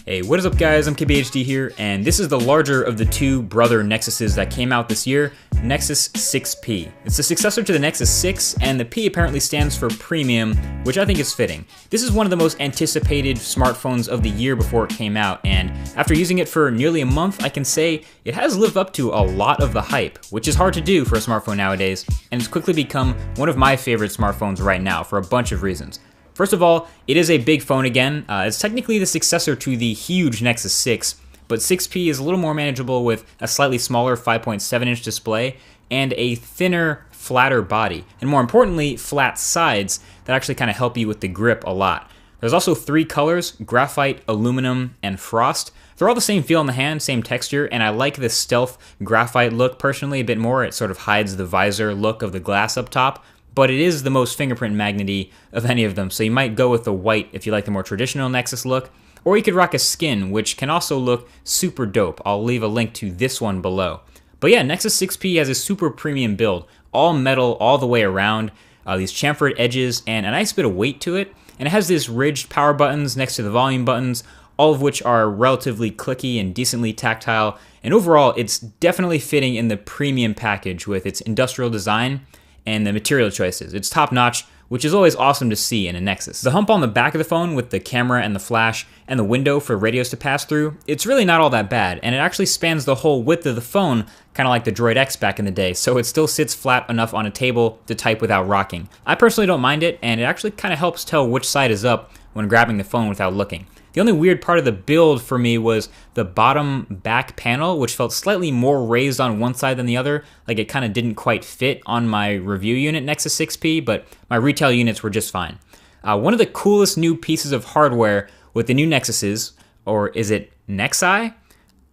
Hey, what is up guys, I'm KBHD here, and this is the larger of the two brother Nexuses that came out this year, Nexus 6P. It's the successor to the Nexus 6, and the P apparently stands for Premium, which I think is fitting. This is one of the most anticipated smartphones of the year before it came out, and after using it for nearly a month, I can say it has lived up to a lot of the hype, which is hard to do for a smartphone nowadays, and it's quickly become one of my favorite smartphones right now for a bunch of reasons. First of all, it is a big phone again. It's technically the successor to the huge Nexus 6, but 6P is a little more manageable with a slightly smaller 5.7-inch display and a thinner, flatter body, and more importantly, flat sides that actually kind of help you with the grip a lot. There's also three colors: graphite, aluminum, and frost. They're all the same feel in the hand, same texture, and I like the stealth graphite look personally a bit more. It sort of hides the visor look of the glass up top, but it is the most fingerprint magnety of any of them, so you might go with the white if you like the more traditional Nexus look, or you could rock a skin, which can also look super dope. I'll leave a link to this one below. But yeah, Nexus 6P has a super premium build, all metal all the way around, these chamfered edges, and a nice bit of weight to it, and it has these ridged power buttons next to the volume buttons, all of which are relatively clicky and decently tactile, and overall it's definitely fitting in the premium package with its industrial design and the material choices. It's top notch, which is always awesome to see in a Nexus. The hump on the back of the phone with the camera and the flash and the window for radios to pass through, it's really not all that bad, and it actually spans the whole width of the phone, kind of like the Droid X back in the day, so it still sits flat enough on a table to type without rocking. I personally don't mind it, and it actually kind of helps tell which side is up when grabbing the phone without looking. The only weird part of the build for me was the bottom back panel, which felt slightly more raised on one side than the other, like it kind of didn't quite fit on my review unit Nexus 6P, but my retail units were just fine. One of the coolest new pieces of hardware with the new Nexuses, or is it Nexi?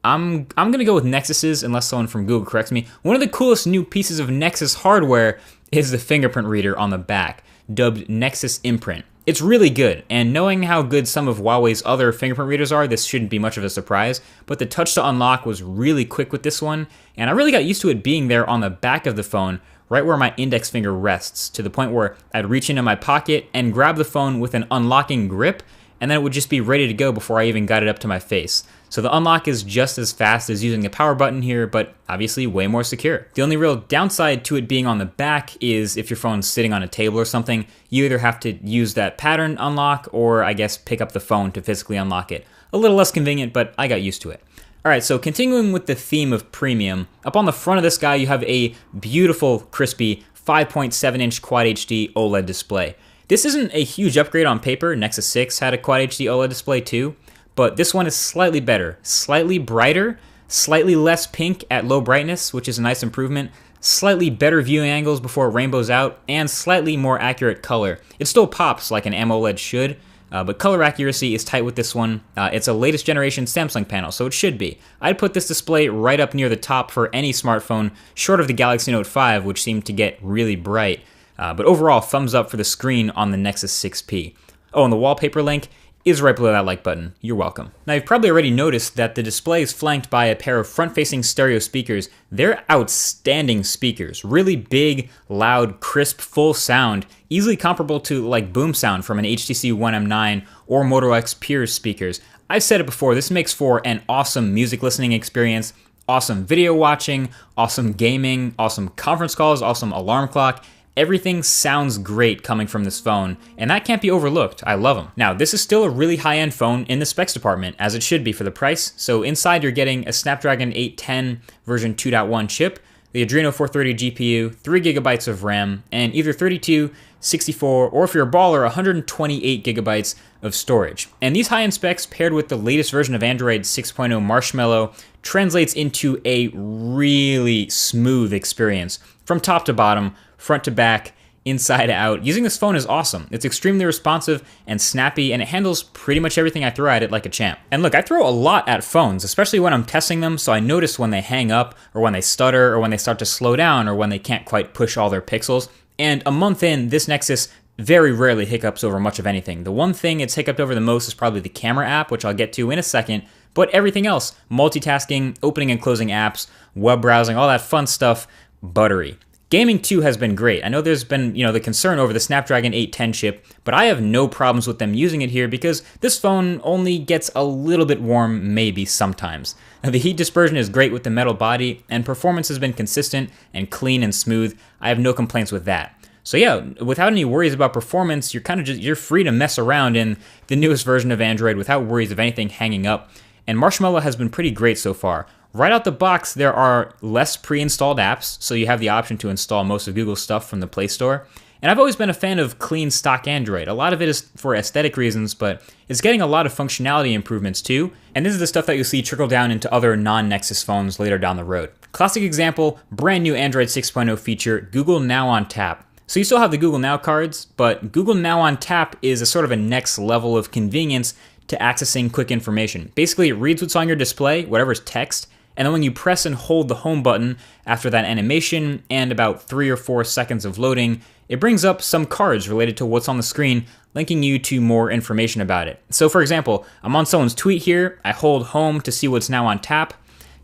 I'm gonna go with Nexuses unless someone from Google corrects me. One of the coolest new pieces of Nexus hardware is the fingerprint reader on the back, dubbed Nexus Imprint. It's really good, and knowing how good some of Huawei's other fingerprint readers are, this shouldn't be much of a surprise, but the touch to unlock was really quick with this one, and I really got used to it being there on the back of the phone, right where my index finger rests, to the point where I'd reach into my pocket and grab the phone with an unlocking grip, and then it would just be ready to go before I even got it up to my face. So the unlock is just as fast as using the power button here, but obviously way more secure. The only real downside to it being on the back is if your phone's sitting on a table or something, you either have to use that pattern unlock or I guess pick up the phone to physically unlock it. A little less convenient, but I got used to it. Alright, so continuing with the theme of premium, up on the front of this guy you have a beautiful, crispy 5.7-inch Quad HD OLED display. This isn't a huge upgrade on paper. Nexus 6 had a Quad HD OLED display too, but this one is slightly better, slightly brighter, slightly less pink at low brightness, which is a nice improvement, slightly better viewing angles before it rainbows out, and slightly more accurate color. It still pops like an AMOLED should, but color accuracy is tight with this one. It's a latest generation Samsung panel, so it should be. I'd put this display right up near the top for any smartphone, short of the Galaxy Note 5, which seemed to get really bright. But overall, thumbs up for the screen on the Nexus 6P. Oh, and the wallpaper link is right below that like button. You're welcome. Now, you've probably already noticed that the display is flanked by a pair of front-facing stereo speakers. They're outstanding speakers. Really big, loud, crisp, full sound, easily comparable to like boom sound from an HTC One M9 or Moto X Pure speakers. I've said it before, this makes for an awesome music listening experience, awesome video watching, awesome gaming, awesome conference calls, awesome alarm clock. Everything sounds great coming from this phone, and that can't be overlooked. I love them. Now, this is still a really high-end phone in the specs department, as it should be for the price. So inside, you're getting a Snapdragon 810 version 2.1 chip, the Adreno 430 GPU, 3 gigabytes of RAM, and either 32, 64, or if you're a baller, 128 gigabytes of storage. And these high-end specs paired with the latest version of Android 6.0 Marshmallow translates into a really smooth experience from top to bottom, front to back, inside out. Using this phone is awesome. It's extremely responsive and snappy, and it handles pretty much everything I throw at it like a champ. And look, I throw a lot at phones, especially when I'm testing them, so I notice when they hang up, or when they stutter, or when they start to slow down, or when they can't quite push all their pixels. And a month in, this Nexus very rarely hiccups over much of anything. The one thing it's hiccuped over the most is probably the camera app, which I'll get to in a second, but everything else, multitasking, opening and closing apps, web browsing, all that fun stuff, buttery. Gaming too has been great. I know there's been, the concern over the Snapdragon 810 chip, but I have no problems with them using it here because this phone only gets a little bit warm maybe sometimes. Now, the heat dispersion is great with the metal body, and performance has been consistent and clean and smooth. I have no complaints with that. So yeah, without any worries about performance, you're free to mess around in the newest version of Android without worries of anything hanging up. And Marshmallow has been pretty great so far. Right out the box, there are less pre-installed apps, so you have the option to install most of Google's stuff from the Play Store. And I've always been a fan of clean stock Android. A lot of it is for aesthetic reasons, but it's getting a lot of functionality improvements too. And this is the stuff that you'll see trickle down into other non-Nexus phones later down the road. Classic example, brand new Android 6.0 feature, Google Now on Tap. So you still have the Google Now cards, but Google Now on Tap is a sort of a next level of convenience to accessing quick information. Basically, it reads what's on your display, whatever's text, and then when you press and hold the home button after that animation and about 3 or 4 seconds of loading, it brings up some cards related to what's on the screen, linking you to more information about it. So for example, I'm on someone's tweet here, I hold home to see what's now on tap,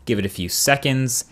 give it a few seconds,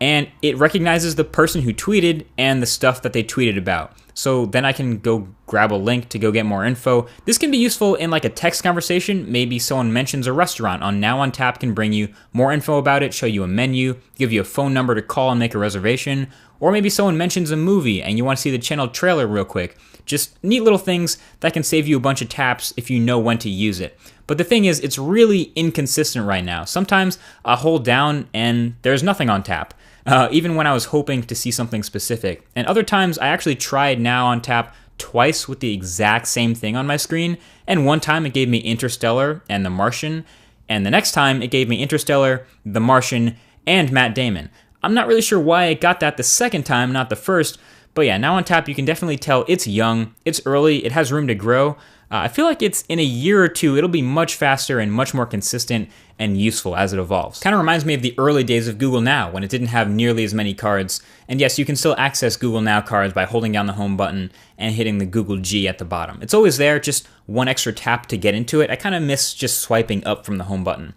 and it recognizes the person who tweeted and the stuff that they tweeted about. So then I can go grab a link to go get more info. This can be useful in like a text conversation. Maybe someone mentions a restaurant on Now on Tap can bring you more info about it, show you a menu, give you a phone number to call and make a reservation. Or maybe someone mentions a movie and you want to see the channel trailer real quick. Just neat little things that can save you a bunch of taps if you know when to use it. But the thing is, it's really inconsistent right now. Sometimes I hold down and there's nothing on tap. Even when I was hoping to see something specific. And other times I actually tried Now on Tap twice with the exact same thing on my screen, and one time it gave me Interstellar and The Martian, and the next time it gave me Interstellar, The Martian, and Matt Damon. I'm not really sure why I got that the second time, not the first, but yeah, Now on Tap you can definitely tell it's young, it's early, it has room to grow. I feel like it's in a year or two, it'll be much faster and much more consistent and useful as it evolves. Kind of reminds me of the early days of Google Now when it didn't have nearly as many cards. And yes, you can still access Google Now cards by holding down the home button and hitting the Google G at the bottom. It's always there, just one extra tap to get into it. I kind of miss just swiping up from the home button.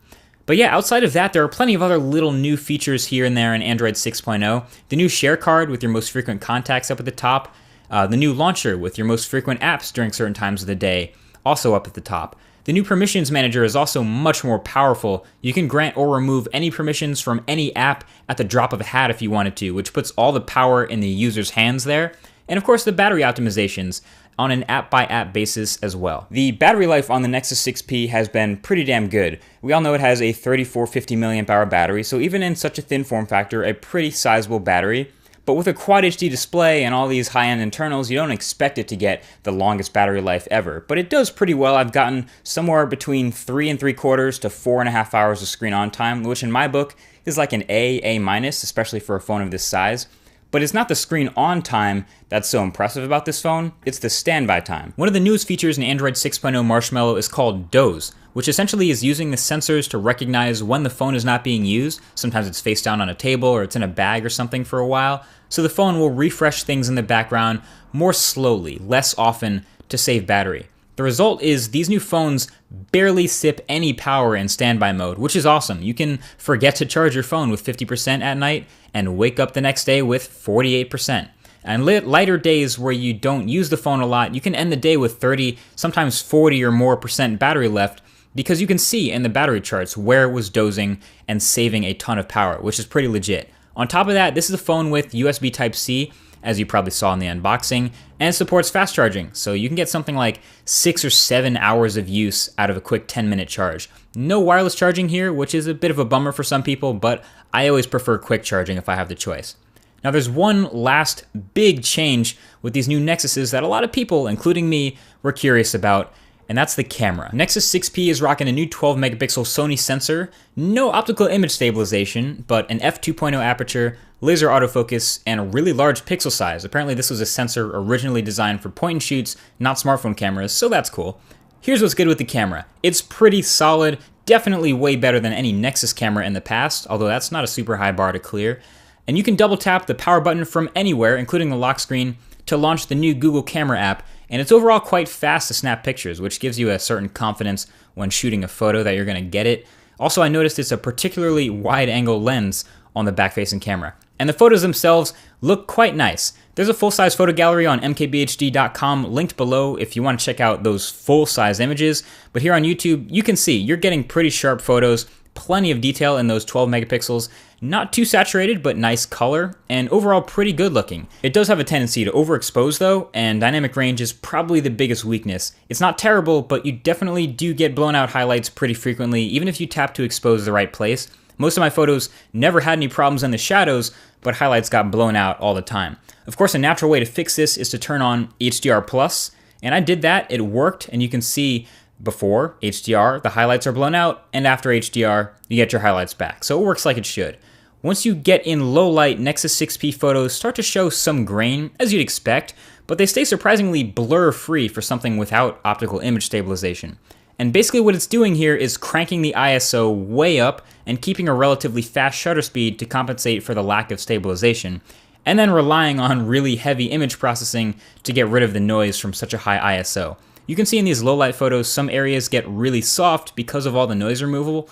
But yeah, outside of that, there are plenty of other little new features here and there in Android 6.0. The new share card with your most frequent contacts up at the top. The new launcher with your most frequent apps during certain times of the day, also up at the top. The new permissions manager is also much more powerful. You can grant or remove any permissions from any app at the drop of a hat if you wanted to, which puts all the power in the user's hands there. And of course, the battery optimizations on an app-by-app basis as well. The battery life on the Nexus 6P has been pretty damn good. We all know it has a 3450 mAh battery, so even in such a thin form factor, a pretty sizable battery. But with a Quad HD display and all these high-end internals, you don't expect it to get the longest battery life ever. But it does pretty well. I've gotten somewhere between 3 3/4 to 4.5 hours of screen on time, which in my book is like an A minus, especially for a phone of this size. But it's not the screen on time that's so impressive about this phone, it's the standby time. One of the newest features in Android 6.0 Marshmallow is called Doze, which essentially is using the sensors to recognize when the phone is not being used. Sometimes it's face down on a table or it's in a bag or something for a while. So the phone will refresh things in the background more slowly, less often to save battery. The result is these new phones barely sip any power in standby mode, which is awesome. You can forget to charge your phone with 50% at night and wake up the next day with 48%. And lighter days where you don't use the phone a lot, you can end the day with 30, sometimes 40 or more % battery left, because you can see in the battery charts where it was dozing and saving a ton of power, which is pretty legit. On top of that, this is a phone with USB Type-C, as you probably saw in the unboxing, and it supports fast charging, so you can get something like 6 or 7 hours of use out of a quick 10-minute charge. No wireless charging here, which is a bit of a bummer for some people, but I always prefer quick charging if I have the choice. Now there's one last big change with these new Nexuses that a lot of people, including me, were curious about, and that's the camera. Nexus 6P is rocking a new 12 megapixel Sony sensor, no optical image stabilization, but an f2.0 aperture, laser autofocus, and a really large pixel size. Apparently this was a sensor originally designed for point and shoots, not smartphone cameras, so that's cool. Here's what's good with the camera. It's pretty solid, definitely way better than any Nexus camera in the past, although that's not a super high bar to clear. And you can double tap the power button from anywhere, including the lock screen, to launch the new Google camera app, and it's overall quite fast to snap pictures, which gives you a certain confidence when shooting a photo that you're gonna get it. Also, I noticed it's a particularly wide angle lens on the back-facing camera. And the photos themselves look quite nice. There's a full-size photo gallery on mkbhd.com linked below if you want to check out those full-size images. But here on YouTube, you can see you're getting pretty sharp photos, plenty of detail in those 12 megapixels, not too saturated, but nice color, and overall pretty good looking. It does have a tendency to overexpose though, and dynamic range is probably the biggest weakness. It's not terrible, but you definitely do get blown out highlights pretty frequently, even if you tap to expose the right place. Most of my photos never had any problems in the shadows, but highlights got blown out all the time. Of course, a natural way to fix this is to turn on HDR+, and I did that, it worked, and you can see before HDR, the highlights are blown out, and after HDR, you get your highlights back. So it works like it should. Once you get in low light, Nexus 6P photos start to show some grain, as you'd expect, but they stay surprisingly blur-free for something without optical image stabilization. And basically what it's doing here is cranking the ISO way up and keeping a relatively fast shutter speed to compensate for the lack of stabilization, and then relying on really heavy image processing to get rid of the noise from such a high ISO. You can see in these low light photos, some areas get really soft because of all the noise removal.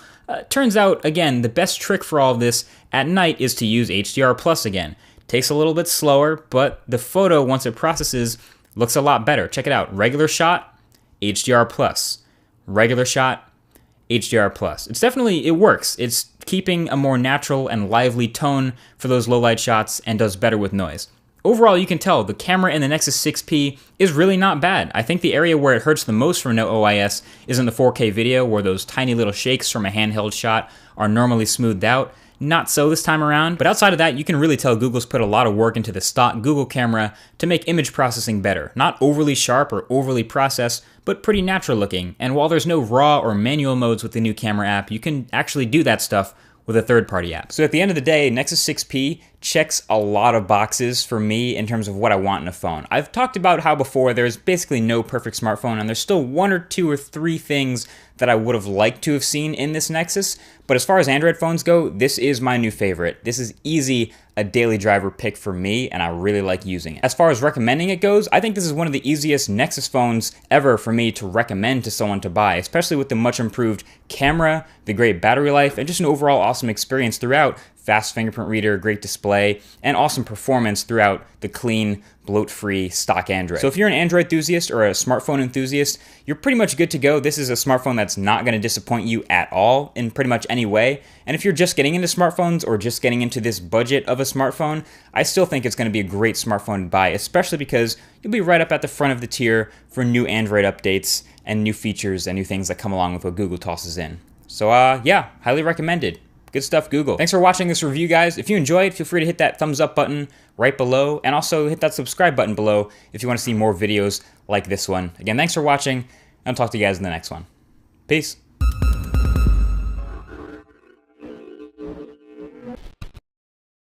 Turns out, again, the best trick for all of this at night is to use HDR+ again. Takes a little bit slower, but the photo, once it processes, looks a lot better. Check it out. Regular shot, HDR+. Regular shot, HDR+. It's definitely, it works. It's keeping a more natural and lively tone for those low light shots and does better with noise. Overall, you can tell the camera in the Nexus 6P is really not bad. I think the area where it hurts the most from no OIS is in the 4K video, where those tiny little shakes from a handheld shot are normally smoothed out. Not so this time around, but outside of that, you can really tell Google's put a lot of work into the stock Google camera to make image processing better. Not overly sharp or overly processed, but pretty natural looking. And while there's no raw or manual modes with the new camera app, you can actually do that stuff with a third-party app. So at the end of the day, Nexus 6P checks a lot of boxes for me in terms of what I want in a phone. I've talked about how before there's basically no perfect smartphone, and there's still one or two or three things that I would have liked to have seen in this Nexus. But as far as Android phones go, this is my new favorite. This is easy a daily driver pick for me, and I really like using it. As far as recommending it goes, I think this is one of the easiest Nexus phones ever for me to recommend to someone to buy, especially with the much improved camera, the great battery life, and just an overall awesome experience throughout. Fast fingerprint reader, great display, and awesome performance throughout the clean, bloat-free stock Android. So if you're an Android enthusiast or a smartphone enthusiast, you're pretty much good to go. This is a smartphone that's not going to disappoint you at all in pretty much any way. And if you're just getting into smartphones or just getting into this budget of a smartphone, I still think it's going to be a great smartphone to buy, especially because you'll be right up at the front of the tier for new Android updates and new features and new things that come along with what Google tosses in. So yeah, highly recommended. Good stuff, Google. Thanks for watching this review, guys. If you enjoyed, feel free to hit that thumbs up button right below, and also hit that subscribe button below if you want to see more videos like this one. Again, thanks for watching, and I'll talk to you guys in the next one. Peace.